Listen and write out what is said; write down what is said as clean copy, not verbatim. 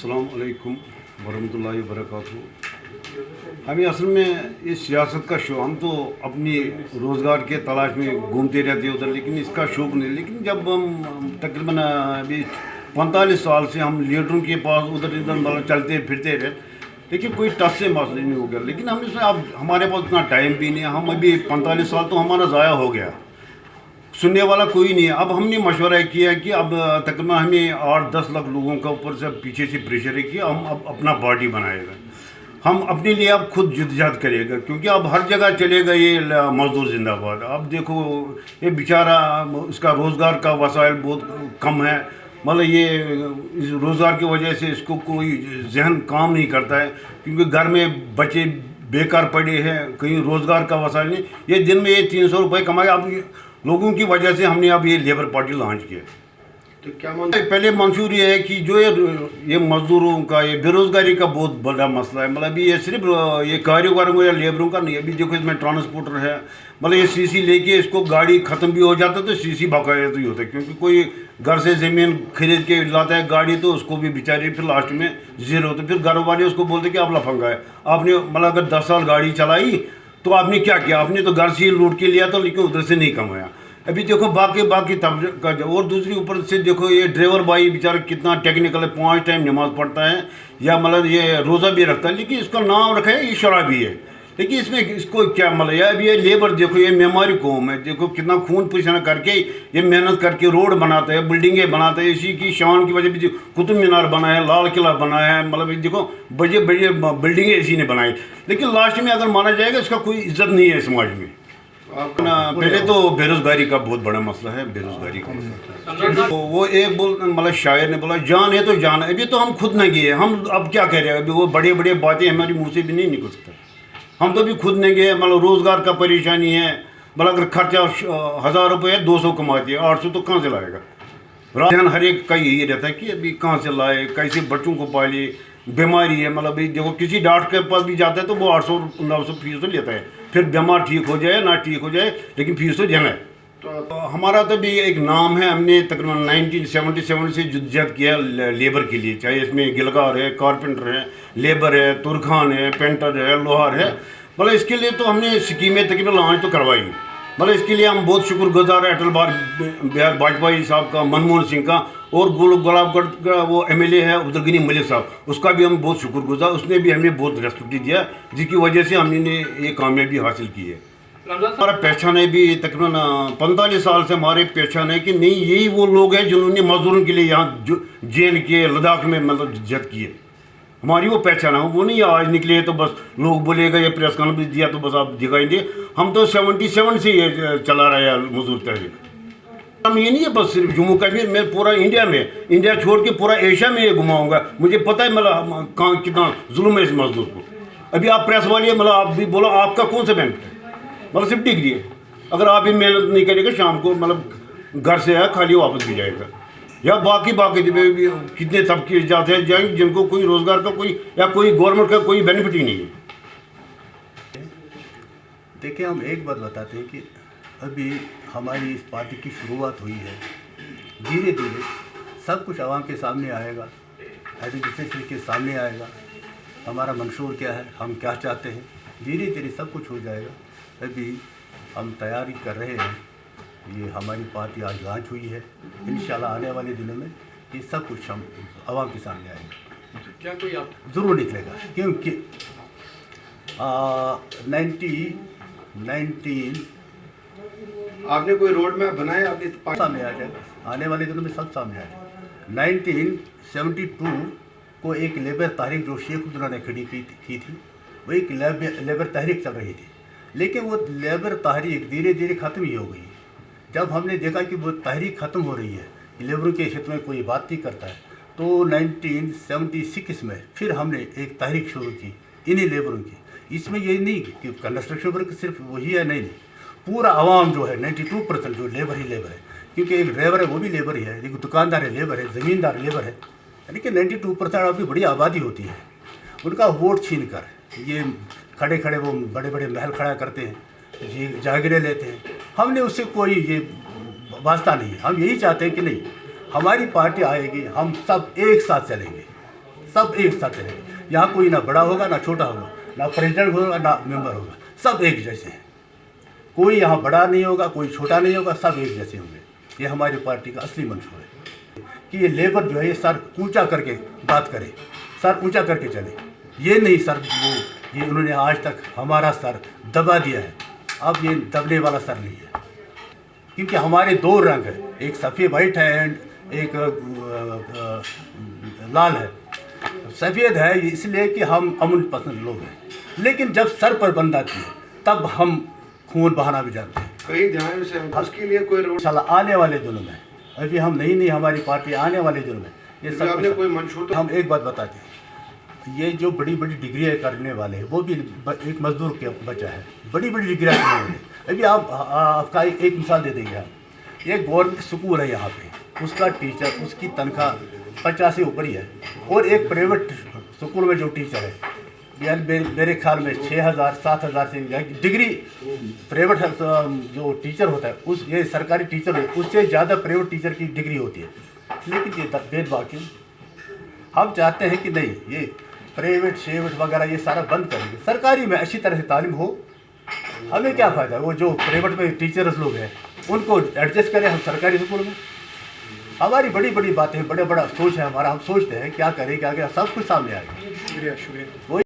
अस्सलाम वालेकुम वरहमतुल्लाहि वबरकातुहू। हमें असल में इस सियासत का शौक, हम तो अपनी रोज़गार के तलाश में घूमते रहते हैं उधर, लेकिन इसका शौक़ नहीं। लेकिन जब हम तकरीबन अभी 45 साल से हम लीडरों के पास उधर इधर मतलब चलते फिरते रहे, लेकिन कोई टच से मसला नहीं हो गया। लेकिन हम इसमें अब हमारे पास उतना टाइम भी नहीं है, हम अभी 45 साल तो हमारा ज़ाया हो गया, सुनने वाला कोई नहीं है। अब हमने मशवरा किया कि अब तकरीबन हमें 8-10 लाख लोगों का ऊपर से पीछे से प्रेशर है कि हम अब अपना पार्टी बनाएगा, हम अपने लिए अब खुद जद्दोजहद करेगा, क्योंकि अब हर जगह चलेगा ये मजदूर जिंदाबाद। अब देखो ये बेचारा, इसका रोज़गार का वसाइल बहुत कम है, मतलब ये इस रोज़गार की वजह से इसको कोई जहन काम नहीं करता है, क्योंकि घर में बच्चे बेकार पड़े हैं, कहीं रोज़गार का वसाइल नहीं। ये दिन में ये 300 रुपये कमाए, अब लोगों की वजह से हमने अब ये लेबर पार्टी लॉन्च किया। तो क्या पहले मंशूर ये है कि जो ये मजदूरों का, ये बेरोज़गारी का बहुत बड़ा मसला है। मतलब ये सिर्फ ये कारीगरों या लेबरों का नहीं है। अभी देखो इसमें ट्रांसपोर्टर है, मतलब ये सीसी लेके इसको गाड़ी ख़त्म भी हो जाता है तो सीसी बकाया तो ही होता है, क्योंकि कोई घर से ज़मीन खरीद के लाता है गाड़ी, तो उसको भी बेचारे फिर लास्ट में ज़ीरो होता है। फिर घर वाले उसको बोलते कि आप लफंगा है, आपने मतलब अगर 10 साल गाड़ी चलाई तो आपने क्या किया, आपने तो घर से ही लूट के लिया था, लेकिन उधर से नहीं कमाया। अभी देखो बाकी तब का, और दूसरी ऊपर से देखो ये ड्राइवर भाई बेचारा कितना टेक्निकल है, 5 टाइम नमाज पढ़ता है, या मतलब ये रोज़ा भी रखता है, लेकिन इसका नाम रखा है ये शराबी है। लेकिन इसमें इसको क्या मतलब है, अब ये लेबर देखो, ये मेमारी कौम है, देखो कितना खून पसीना करके ये मेहनत करके रोड बनाता है, बिल्डिंगें बनाता है। इसी की शान की वजह से कुतुब मीनार बनाया है, लाल किला बनाया है, मतलब देखो बड़े बड़े बिल्डिंगें इसी ने बनाई। लेकिन लास्ट में अगर माना जाएगा इसका कोई इज्जत नहीं है समाज में। पहले तो बेरोज़गारी का बहुत बड़ा मसला है, बेरोज़गारी का। तो वो एक मतलब शायर ने बोला, जान है तो जान है। अभी तो हम खुद नहीं गए, हम अब क्या कह रहे हैं, अभी वो बड़े बड़े बातें हमारी मुँह से भी नहीं निकल सकता। हम तो भी खुद नहीं गए, मतलब रोज़गार का परेशानी है, मतलब अगर खर्चा 1000 रुपये है, 200 कमाते हैं, 800 तो कहाँ से लाएगा। ध्यान हर एक का यही रहता है कि अभी कहाँ से लाए, कैसे बच्चों को पाले। बीमारी है, मतलब देखो किसी डॉक्टर के पास भी जाता है तो वो 800-900 फीस तो लेता है, फिर बीमार ठीक हो जाए ना ठीक हो जाए, लेकिन फीस तो देना है। तो हमारा तो भी एक नाम है, हमने तकरीबन 1977 से जद्दोजहद किया लेबर के लिए, चाहे इसमें गिलगार है, कारपेंटर है, लेबर है, तुरखान है, पेंटर है, लोहार है। मतलब इसके लिए तो हमने स्कीमें तकरीबन लॉन्च तो करवाई। मतलब इसके लिए हम बहुत शुक्रगुजार है अटल बिहारी वाजपेयी साहब का, मनमोहन सिंह का, और गुलाबगढ़ का वो MLA है अब्दुल गनी मलिक साहब, उसका भी हम बहुत शुक्रगुजार, उसने भी हमें बहुत रेस्पेक्ट दिया, जिसकी वजह से हमने ये कामयाबी हासिल की है। हमारा पहचान है भी तकरीबन 45 साल से हमारे पहचान है कि नहीं, यही वो लोग हैं जिन्होंने मजदूरों के लिए यहाँ जेल के लद्दाख में मतलब जद किए। हमारी वो पहचान है, वो नहीं आज निकले तो बस लोग बोलेगा ये प्रेस कॉन्फ्रेंस दिया तो बस आप दिखाएंगे। हम तो 77 से ये चला रहे हैं मजदूर तहरीक। हम ये नहीं है बस सिर्फ जम्मू कश्मीर में, पूरा इंडिया में, इंडिया छोड़ के पूरा एशिया में ये घुमाऊंगा। मुझे पता है मतलब कहाँ कितना जुल्म है इस मजदूर को। अभी आप प्रेस वाले मतलब आप भी बोलो, आपका कौन सा बैंक है, मतलब सिर्फ डिग्री है। अगर आप भी मेहनत नहीं करेगा, शाम को मतलब घर से है खाली वापस भी जाएगा। या बाकी कितने तबके जाते हैं जाएंगे जिनको कोई रोज़गार का कोई या कोई गवर्नमेंट का कोई बेनिफिट ही नहीं है। देखिए, हम एक बात बताते हैं कि अभी हमारी इस पार्टी की शुरुआत हुई है, धीरे धीरे सब कुछ आवाम के सामने आएगा, एडमिनिस्ट्रेशन के सामने आएगा, हमारा मंशूर क्या है, हम क्या चाहते हैं, धीरे धीरे सब कुछ हो जाएगा। अभी हम तैयारी कर रहे हैं, ये हमारी पार्टी आज लॉन्च हुई है, इंशाल्लाह आने वाले दिनों में ये सब कुछ हम आवाम के सामने आएगा। क्या कोई आप ज़रूर निकलेगा, क्योंकि 19 आपने कोई रोड मैप बनाया, आपने सामने आ जाएगा, आने वाले दिनों में सब सामने आ जाएगा। 1972 को एक लेबर तहरीक जो शेख अब्दुल्ला ने खड़ी की थी, वो एक लेबर तहरीक चल रही थी, लेकिन वो लेबर तहरीक धीरे धीरे ख़त्म ही हो गई। जब हमने देखा कि वो तहरीक ख़त्म हो रही है, लेबरों के क्षेत्र में कोई बात नहीं करता है, तो 1976 में फिर हमने एक तहरीक शुरू की इन्हीं लेबरों की। इसमें ये नहीं कि कंस्ट्रक्शन वर्क सिर्फ वही है, नहीं, पूरा आवाम जो है 92% जो लेबर ही लेबर है, क्योंकि एक ड्राइवर है वो भी लेबर ही है, एक दुकानदार है लेबर है, ज़मींदार लेबर है, यानी कि 92% अभी बड़ी आबादी होती है। उनका वोट छीन कर ये खड़े खड़े वो बड़े बड़े महल खड़ा करते हैं, जी जागीरें लेते हैं। हमने उससे कोई ये वास्ता नहीं है। हम यही चाहते हैं कि नहीं, हमारी पार्टी आएगी, हम सब एक साथ चलेंगे, सब एक साथ रहेंगे। यहाँ कोई ना बड़ा होगा ना छोटा होगा, ना प्रेसिडेंट होगा ना मेंबर होगा, सब एक जैसे हैं। कोई यहाँ बड़ा नहीं होगा, कोई छोटा नहीं होगा, सब एक जैसे होंगे। ये हमारी पार्टी का असली मंशूर है कि ये लेबर जो है ये सर ऊंचा करके बात करे, सर ऊंचा करके चले। ये नहीं सर ये उन्होंने आज तक हमारा सर दबा दिया है, अब ये दबने वाला सर नहीं है। क्योंकि हमारे दो रंग है, एक सफ़ेद वाइट है एंड एक लाल है। सफ़ेद है इसलिए कि हम अमन पसंद लोग हैं, लेकिन जब सर पर बंद आती है तब हम खून बहाना भी जानते हैं। कई ध्यान से उसके लिए कोई रोड इंशाल्लाह आने वाले दिनों में, अभी हम नहीं हमारी पार्टी आने वाले दिनों में ये सब आपने कोई मंशूर तो हम एक बात बताते हैं, ये जो बड़ी बड़ी डिग्रियाँ करने वाले हैं वो भी एक मजदूर के बच्चा है, बड़ी बड़ी डिग्रियाँ करने वाले। अभी आपका एक मिसाल दे देंगे आप, एक गवर्नमेंट स्कूल है यहाँ पे, उसका टीचर उसकी तनख्वाह 50 से ऊपर ही है, और एक प्राइवेट स्कूल में जो टीचर है यार मेरे ख्याल में 6,000 7,000 से डिग्री प्राइवेट जो टीचर होता है उस ये सरकारी टीचर है उससे ज़्यादा प्राइवेट टीचर की डिग्री होती है। लेकिन ये भेदभाव क्यों? हम चाहते हैं कि नहीं ये प्राइवेट शेवेट वगैरह ये सारा बंद करेंगे, सरकारी में अच्छी तरह से तालीम हो, हमें क्या फ़ायदा। वो जो प्राइवेट में टीचर्स लोग हैं उनको एडजस्ट करें हम सरकारी स्कूल में। हमारी बड़ी बड़ी बातें बड़ा सोच है हमारा, हम सोचते हैं क्या करें क्या सब कुछ सामने आएगा। शुक्रिया। वही